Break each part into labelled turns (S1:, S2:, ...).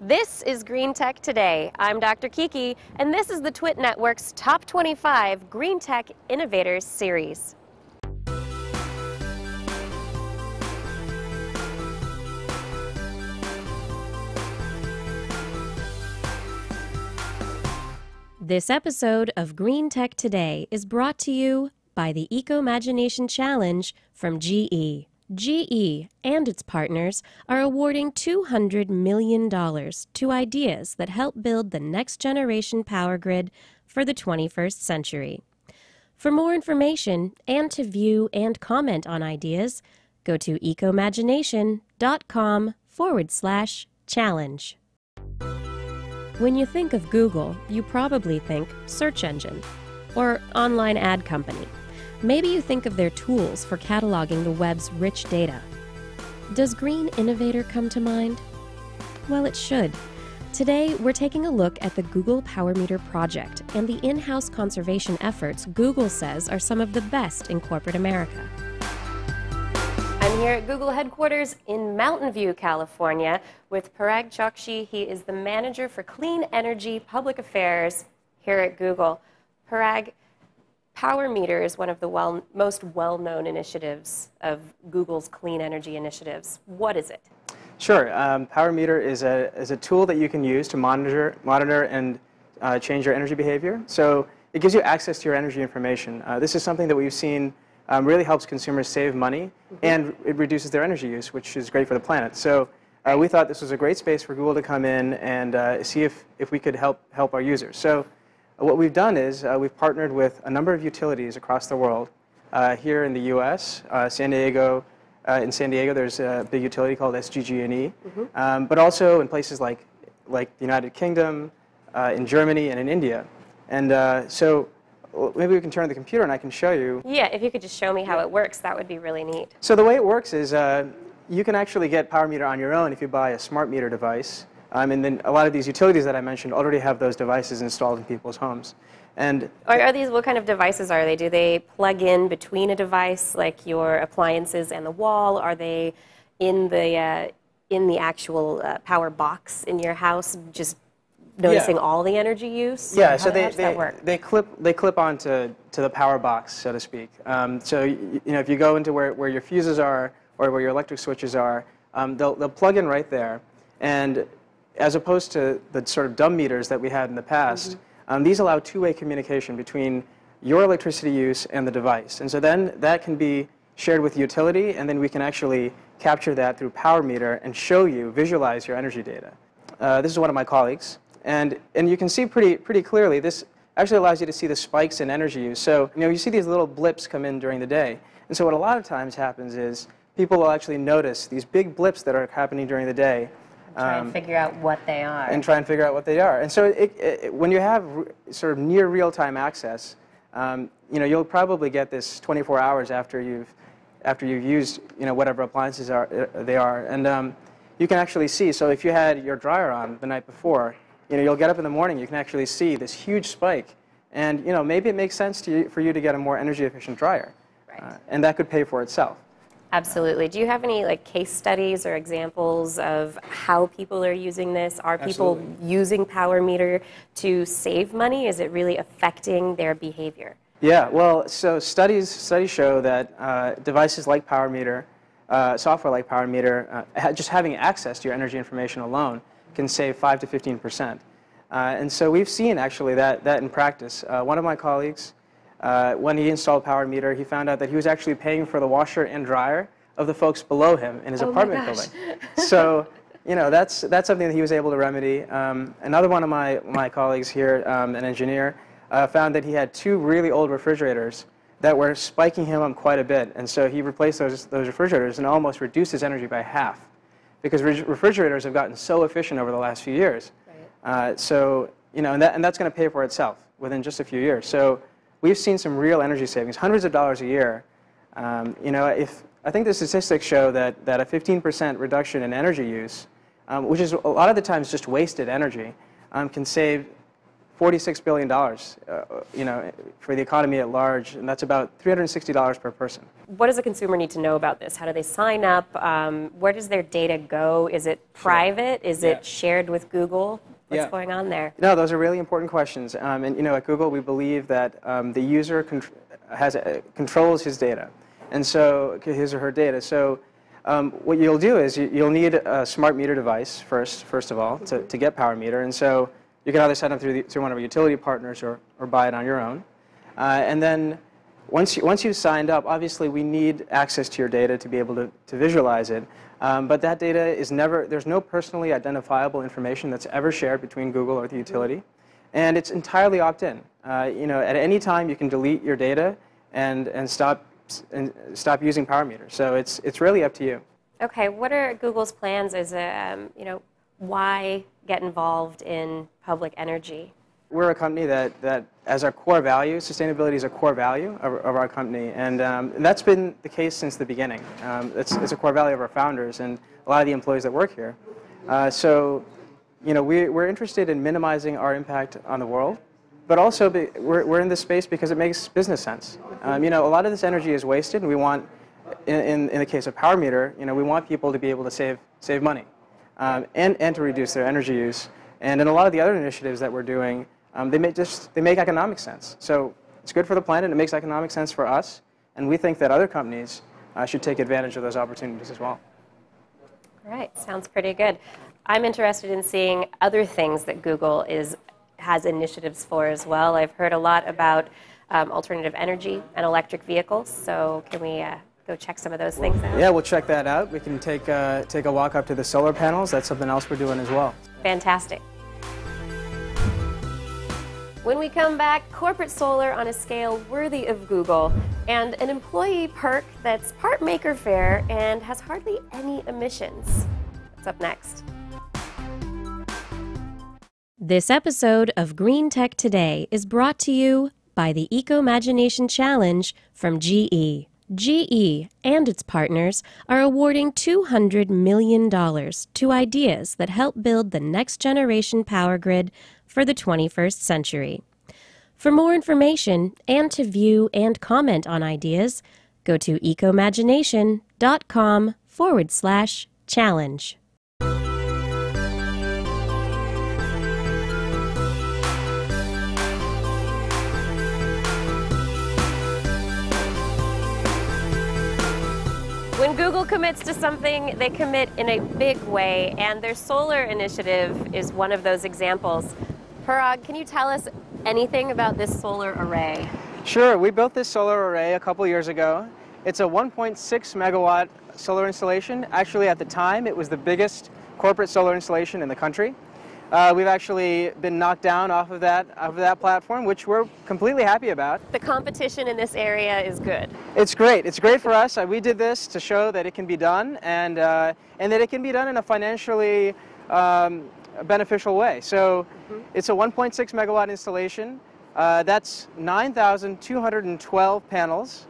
S1: This is Green Tech Today. I'm Dr. Kiki, and this is the TWiT Network's Top 25 Green Tech Innovators Series. This episode of Green Tech Today is brought to you by the Eco-Imagination Challenge from GE. GE and its partners are awarding $200 million to ideas that help build the next generation power grid for the 21st century. For more information and to view and comment on ideas, go to ecoimagination.com/challenge. When you think of Google, you probably think search engine or online ad company. Maybe you think of their tools for cataloging the web's rich data. Does Green Innovator come to mind? Well, it should. Today, we're taking a look at the Google PowerMeter project and the in-house conservation efforts Google says are some of the best in corporate America. I'm here at Google headquarters in Mountain View, California, with Parag Chokshi. He is the manager for clean energy public affairs here at Google. Parag, PowerMeter is one of the most well-known initiatives of Google's clean energy initiatives. What is it?
S2: Sure. PowerMeter is a tool that you can use to monitor and change your energy behavior. So it gives you access to your energy information. This is something that we've seen really helps consumers save money, and it reduces their energy use, which is great for the planet. So we thought this was a great space for Google to come in and see if we could help our users. So what we've done is we've partnered with a number of utilities across the world. Here in the U.S., San Diego, in San Diego, there's a big utility called SDG&E, but also in places like the United Kingdom, in Germany, and in India. And so maybe we can turn to the computer and I can show you. Yeah,
S1: if you could just show me how it works, that would be really neat.
S2: So the way it works is you can actually get PowerMeter on your own if you buy a smart meter device. And then a lot of these utilities that I mentioned already have those devices installed in people's homes. And
S1: are these, what kind of devices are they? Do they plug in between a device, like your appliances and the wall? Are they in the actual power box in your house, just noticing all the energy use?
S2: Yeah,
S1: how does that work?
S2: They clip onto the power box, so to speak. So if you go into where your fuses are or where your electric switches are, they'll plug in right there. And as opposed to the sort of dumb meters that we had in the past, these allow two-way communication between your electricity use and the device. And so then that can be shared with the utility, and then we can actually capture that through PowerMeter and show you, visualize your energy data. This is one of my colleagues. And you can see pretty clearly, this actually allows you to see the spikes in energy use. So you see these little blips come in during the day. And so what a lot of times happens is people will actually notice these big blips that are happening during the day.
S1: Try and figure out what they are.
S2: And try and figure out what they are. And so when you have sort of near real-time access, you'll probably get this 24 hours after you've used whatever appliances they are. And you can actually see. So if you had your dryer on the night before, you'll get up in the morning. You can actually see this huge spike. And maybe it makes sense for you to get a more energy-efficient dryer.
S1: Right.
S2: And that could pay for itself.
S1: Absolutely. Do you have any case studies or examples of how people are using this? Are people using PowerMeter to save money? Is it really affecting their behavior?
S2: Yeah. Well, so studies show that devices like PowerMeter, software like PowerMeter, just having access to your energy information alone can save 5 to 15%. And so we've seen actually that in practice. One of my colleagues, when he installed PowerMeter, he found out that he was actually paying for the washer and dryer of the folks below him in his apartment building. So, that's something that he was able to remedy. Another one of my colleagues here, an engineer, found that he had two really old refrigerators that were spiking him up quite a bit. And so he replaced those refrigerators and almost reduced his energy by half, because refrigerators have gotten so efficient over the last few years. Right. And that's going to pay for itself within just a few years. So we've seen some real energy savings, hundreds of dollars a year. I think the statistics show that a 15% reduction in energy use, which is a lot of the times just wasted energy, can save $46 billion, for the economy at large, and that's about $360 per person.
S1: What does a consumer need to know about this? How do they sign up? Where does their data go? Is it private? Sure. Is it shared with Google? What's going on there?
S2: No, those are really important questions. And at Google, we believe that the user controls his data, and so his or her data. So what you'll do is you'll need a smart meter device first of all, to get PowerMeter, and so you can either sign up through one of our utility partners or buy it on your own. And then once you've signed up, obviously we need access to your data to be able to visualize it. But that data is there's no personally identifiable information that's ever shared between Google or the utility. And it's entirely opt-in. At any time you can delete your data and stop using PowerMeter. So it's really up to you.
S1: Okay, what are Google's plans as why get involved in public energy?
S2: We're a company that as our core value, sustainability is a core value of our company, and that's been the case since the beginning. It's a core value of our founders and a lot of the employees that work here. We're interested in minimizing our impact on the world, but also we're in this space because it makes business sense. A lot of this energy is wasted, and we want, in the case of PowerMeter, we want people to be able to save money. And to reduce their energy use. And in a lot of the other initiatives that we're doing, they make economic sense. So it's good for the planet, it makes economic sense for us, and we think that other companies should take advantage of those opportunities as well.
S1: All right, sounds pretty good. I'm interested in seeing other things that Google has initiatives for as well. I've heard a lot about alternative energy and electric vehicles, so can we go check some of those things out?
S2: Yeah, we'll check that out. We can take a walk up to the solar panels. That's something else we're doing as well.
S1: Fantastic. When we come back, corporate solar on a scale worthy of Google, and an employee perk that's part maker fair and has hardly any emissions. What's up next? This episode of Green Tech Today is brought to you by the Eco-Imagination Challenge from GE. GE and its partners are awarding $200 million to ideas that help build the next generation power grid for the 21st century. For more information and to view and comment on ideas, go to ecoimagination.com/challenge. When Google commits to something, they commit in a big way, and their solar initiative is one of those examples. Parag, can you tell us anything about this solar array?
S2: Sure, we built this solar array a couple years ago. It's a 1.6 megawatt solar installation. Actually, at the time, it was the biggest corporate solar installation in the country. We've actually been knocked down off of that platform, which we're completely happy about.
S1: The competition in this area is good.
S2: It's great. It's great for us. We did this to show that it can be done, and that it can be done in a financially beneficial way. So it's a 1.6 megawatt installation. That's 9,212 panels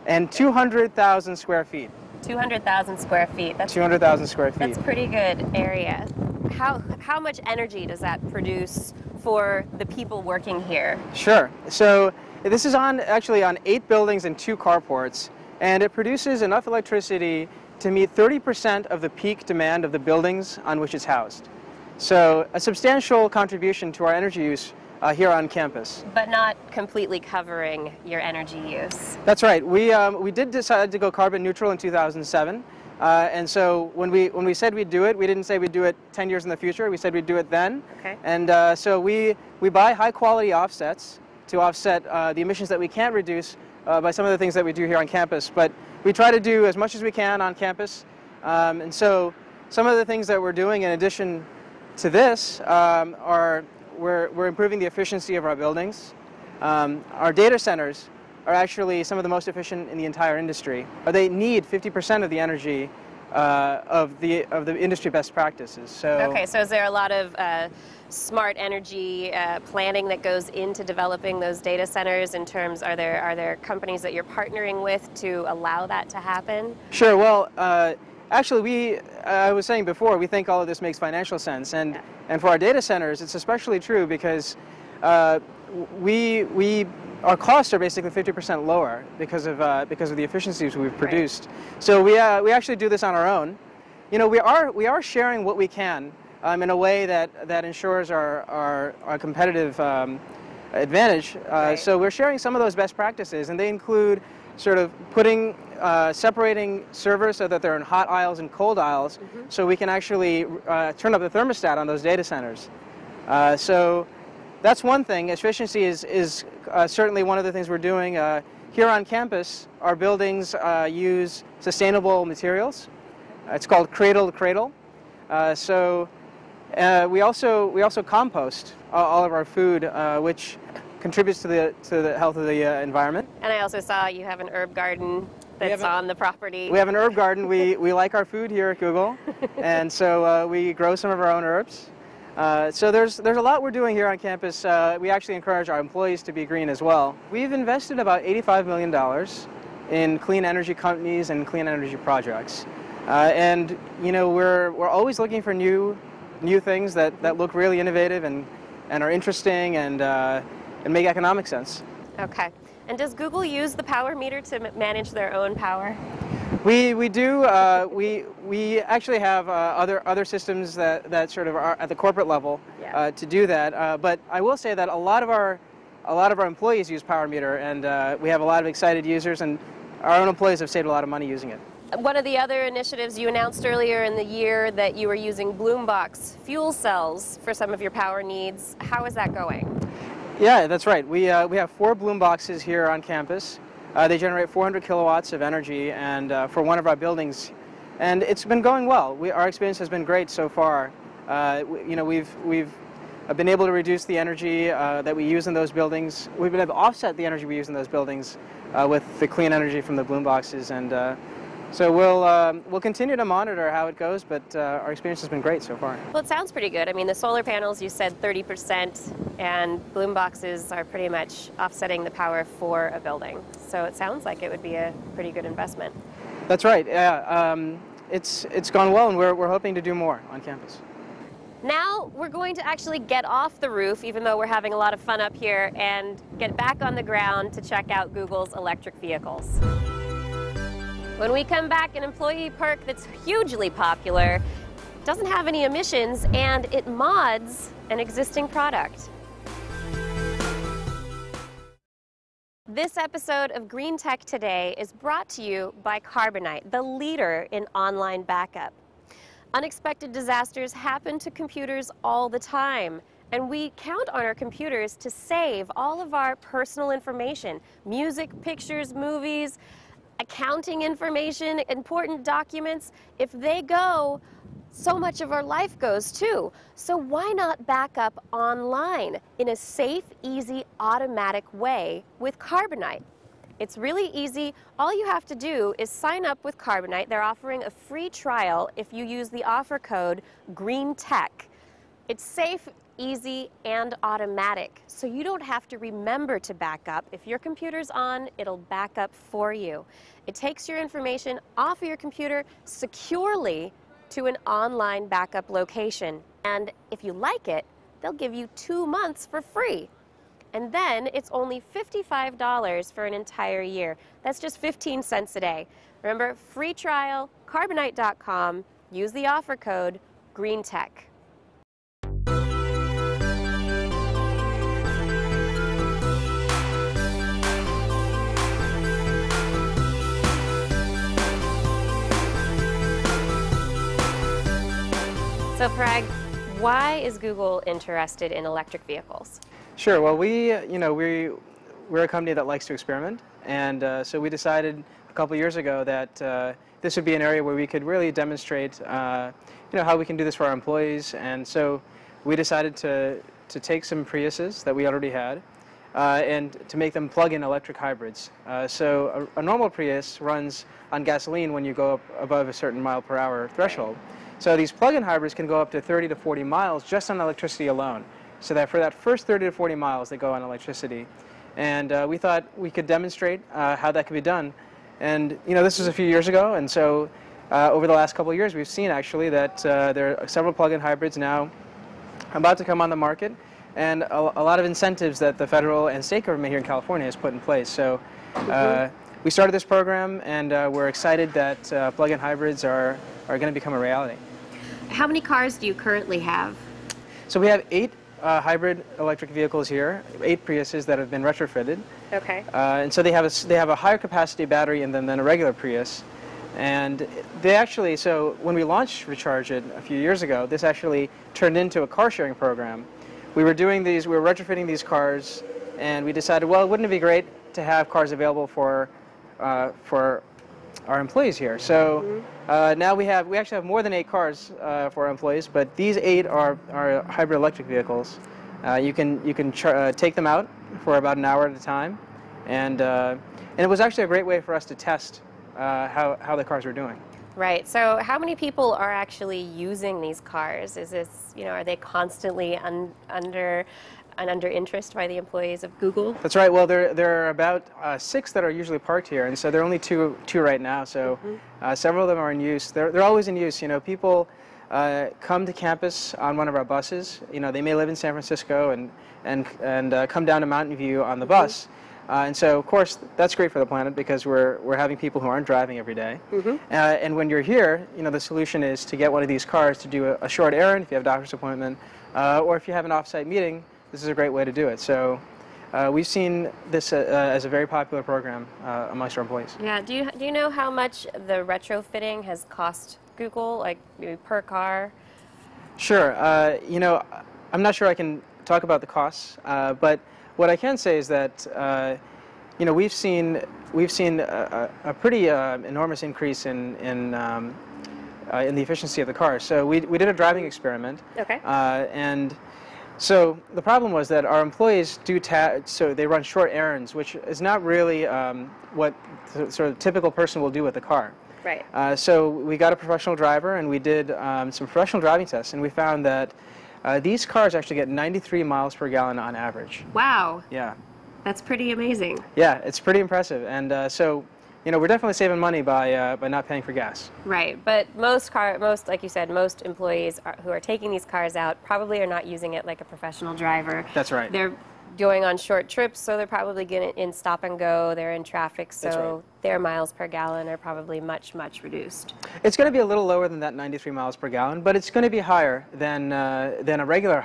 S2: and 200,000 square feet.
S1: 200,000 square feet. That's
S2: 200,000 square feet.
S1: That's pretty good area. How much energy does that produce for the people working here?
S2: Sure. So this is actually on 8 buildings and 2 carports, and it produces enough electricity to meet 30% of the peak demand of the buildings on which it's housed. So a substantial contribution to our energy use here on campus.
S1: But not completely covering your energy use.
S2: That's right. We did decide to go carbon neutral in 2007. And so when we said we'd do it, we didn't say we'd do it 10 years in the future. We said we'd do it then.
S1: Okay.
S2: And so we buy high-quality offsets to offset the emissions that we can't reduce by some of the things that we do here on campus. But we try to do as much as we can on campus. And so some of the things that we're doing in addition to this are we're improving the efficiency of our buildings. Our data centers are actually some of the most efficient in the entire industry. They need 50% of the energy of the industry best practices. So
S1: okay, so is there a lot of smart energy planning that goes into developing those data centers? In terms, are there companies that you're partnering with to allow that to happen?
S2: Sure. Well, actually, I was saying before, we think all of this makes financial sense, and for our data centers, it's especially true because Our costs are basically 50% lower because of the efficiencies we've produced. Right. So we actually do this on our own. You know, we are sharing what we can in a way that ensures our competitive advantage. Right. So we're sharing some of those best practices, and they include sort of separating servers so that they're in hot aisles and cold aisles, so we can actually turn up the thermostat on those data centers. So that's one thing. Efficiency is certainly one of the things we're doing. Here on campus, our buildings use sustainable materials. It's called cradle to cradle. We also compost all of our food, which contributes to the health of the environment.
S1: And I also saw you have an herb garden that's on the property.
S2: We have an herb garden. We like our food here at Google, and so we grow some of our own herbs. So there's a lot we're doing here on campus. We actually encourage our employees to be green as well. We've invested about $85 million in clean energy companies and clean energy projects, and you know we're always looking for new things that look really innovative and are interesting and make economic sense.
S1: Okay. And does Google use the PowerMeter to manage their own power?
S2: We do. We actually have other systems that sort of are at the corporate level to do that. But I will say that a lot of our employees use PowerMeter, and we have a lot of excited users, and our own employees have saved a lot of money using it.
S1: One of the other initiatives you announced earlier in the year that you were using Bloombox fuel cells for some of your power needs. How is that going?
S2: Yeah, that's right. We have 4 Bloomboxes here on campus. They generate 400 kilowatts of energy, and for one of our buildings, and it's been going well. Our experience has been great so far. You know, we've been able to reduce the energy that we use in those buildings. We've been able to offset the energy we use in those buildings with the clean energy from the Bloomboxes, and so we'll continue to monitor how it goes, but our experience has been great so far.
S1: Well, it sounds pretty good. I mean, the solar panels, you said 30%, and Bloomboxes are pretty much offsetting the power for a building. So it sounds like it would be a pretty good investment.
S2: That's right. Yeah, it's gone well, and we're hoping to do more on campus.
S1: Now we're going to actually get off the roof, even though we're having a lot of fun up here, and get back on the ground to check out Google's electric vehicles. When we come back, an employee perk that's hugely popular, doesn't have any emissions, and it mods an existing product. This episode of Green Tech Today is brought to you by Carbonite, the leader in online backup. Unexpected disasters happen to computers all the time, and we count on our computers to save all of our personal information, music, pictures, movies, accounting information, important documents. If they go, so much of our life goes too. So why not back up online in a safe, easy, automatic way with Carbonite? It's really easy. All you have to do is sign up with Carbonite. They're offering a free trial if you use the offer code Green Tech. It's safe, easy, and automatic, so you don't have to remember to back up. If your computer's on, it'll back up for you. It takes your information off of your computer securely to an online backup location. And if you like it, they'll give you 2 months for free. And then it's only $55 for an entire year. That's just 15 cents a day. Remember, free trial, Carbonite.com. Use the offer code GREENTECH. So Parag, why is Google interested in electric vehicles?
S2: Sure. Well, we're a company that likes to experiment, and so we decided a couple years ago that this would be an area where we could really demonstrate, how we can do this for our employees. And so we decided to take some Priuses that we already had and to make them plug-in electric hybrids. So a normal Prius runs on gasoline when you go up above a certain mile-per-hour threshold. So these plug-in hybrids can go up to 30 to 40 miles just on electricity alone. So that for that first 30 to 40 miles, they go on electricity. And we thought we could demonstrate how that could be done. And this was a few years ago, and so over the last couple of years, we've seen actually that there are several plug-in hybrids now about to come on the market. and a lot of incentives that the federal and state government here in California has put in place. So we started this program, and we're excited that plug-in hybrids are going to become a reality.
S1: How many cars do you currently have?
S2: So we have 8 hybrid electric vehicles here, 8 Priuses that have been retrofitted.
S1: Okay.
S2: And so they have a higher capacity battery in them than a regular Prius. And they actually, so when we launched Recharge It a few years ago, this actually turned into a car sharing program. We were retrofitting these cars, and we decided, well, wouldn't it be great to have cars available for our employees here? So now we actually have more than 8 cars for our employees, but these 8 are hybrid electric vehicles. You can take them out for about an hour at a time, and it was actually a great way for us to test how the cars were doing.
S1: Right. So how many people are actually using these cars? Is this, are they constantly under interest by the employees of Google?
S2: That's right. Well, there are about 6 that are usually parked here, and so there are only two right now. So several of them are in use. They're always in use. People come to campus on one of our buses. They may live in San Francisco and come down to Mountain View on the bus. And so, of course, that's great for the planet because we're having people who aren't driving every day. And when you're here, the solution is to get one of these cars to do a short errand if you have a doctor's appointment, or if you have an off-site meeting. This is a great way to do it. So we've seen this as a very popular program amongst our employees.
S1: Yeah. Do you know how much the retrofitting has cost Google, like maybe per car?
S2: Sure. I'm not sure I can talk about the costs, but what I can say is that we've seen a pretty enormous increase in the efficiency of the cars. So we did a driving experiment. Okay. And so the problem was that our employees so they run short errands, which is not really what the sort of typical person will do with the car.
S1: Right.
S2: So we got a professional driver, and we did some professional driving tests, and we found that these cars actually get 93 miles per gallon on average.
S1: Wow.
S2: Yeah.
S1: That's pretty amazing.
S2: Yeah, it's pretty impressive, and so we're definitely saving money by not paying for gas.
S1: Right, but most like you said, most employees who are taking these cars out probably are not using it like a professional driver.
S2: That's right.
S1: They're going on short trips, so they're probably getting in stop and go. They're in traffic, so their miles per gallon are probably much reduced.
S2: It's going to be a little lower than that 93 miles per gallon, but it's going to be higher than a regular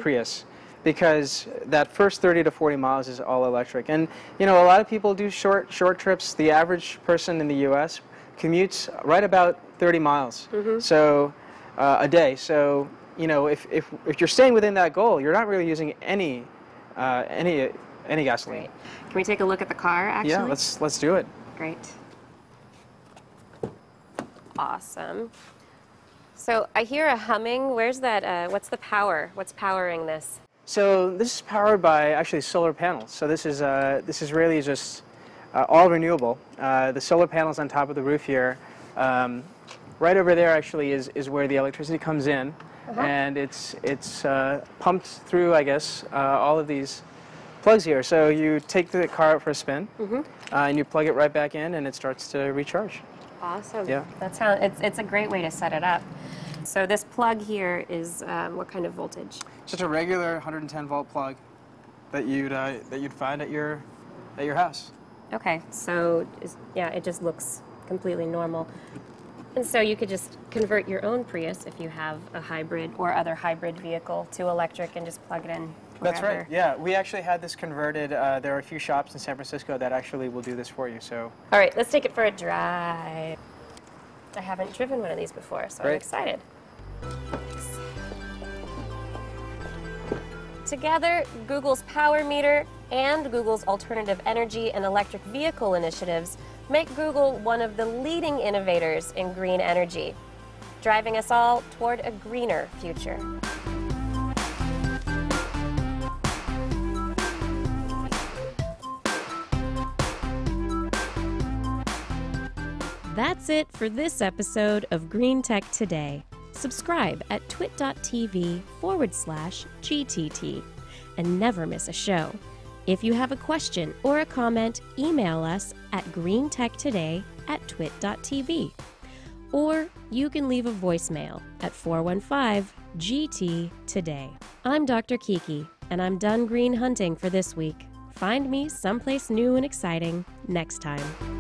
S2: Prius, because that first 30 to 40 miles is all electric. And a lot of people do short trips. The average person in the U.S. commutes right about 30 miles, so a day. So if you're staying within that goal, you're not really using any gasoline.
S1: Right. Can we take a look at the car, actually?
S2: Yeah, let's do it.
S1: Great. Awesome. So I hear a humming. Where's that? What's the power? What's powering this?
S2: So this is powered by actually solar panels. So this is really just all renewable. The solar panels on top of the roof here, right over there actually is where the electricity comes in. And it's pumped through, I guess, all of these plugs here. So you take the car out for a spin, and you plug it right back in, and it starts to recharge.
S1: Awesome.
S2: Yeah.
S1: It's a great way to set it up. So this plug here is what kind of voltage?
S2: Just a regular 110 volt plug that you'd find at your house.
S1: Okay. So it just looks completely normal. And so you could just convert your own Prius if you have a hybrid or other hybrid vehicle to electric and just plug it in wherever.
S2: That's right. Yeah, we actually had this converted. There are a few shops in San Francisco that actually will do this for you. So.
S1: All right, let's take it for a drive. I haven't driven one of these before, so I'm excited. Together, Google's PowerMeter and Google's alternative energy and electric vehicle initiatives make Google one of the leading innovators in green energy, driving us all toward a greener future. That's it for this episode of Green Tech Today. Subscribe at twit.tv/GTT and never miss a show. If you have a question or a comment, email us at greentechtoday@twit.tv. Or you can leave a voicemail at 415-GT-TODAY. I'm Dr. Kiki. And I'm done green hunting for this week. Find me someplace new and exciting next time.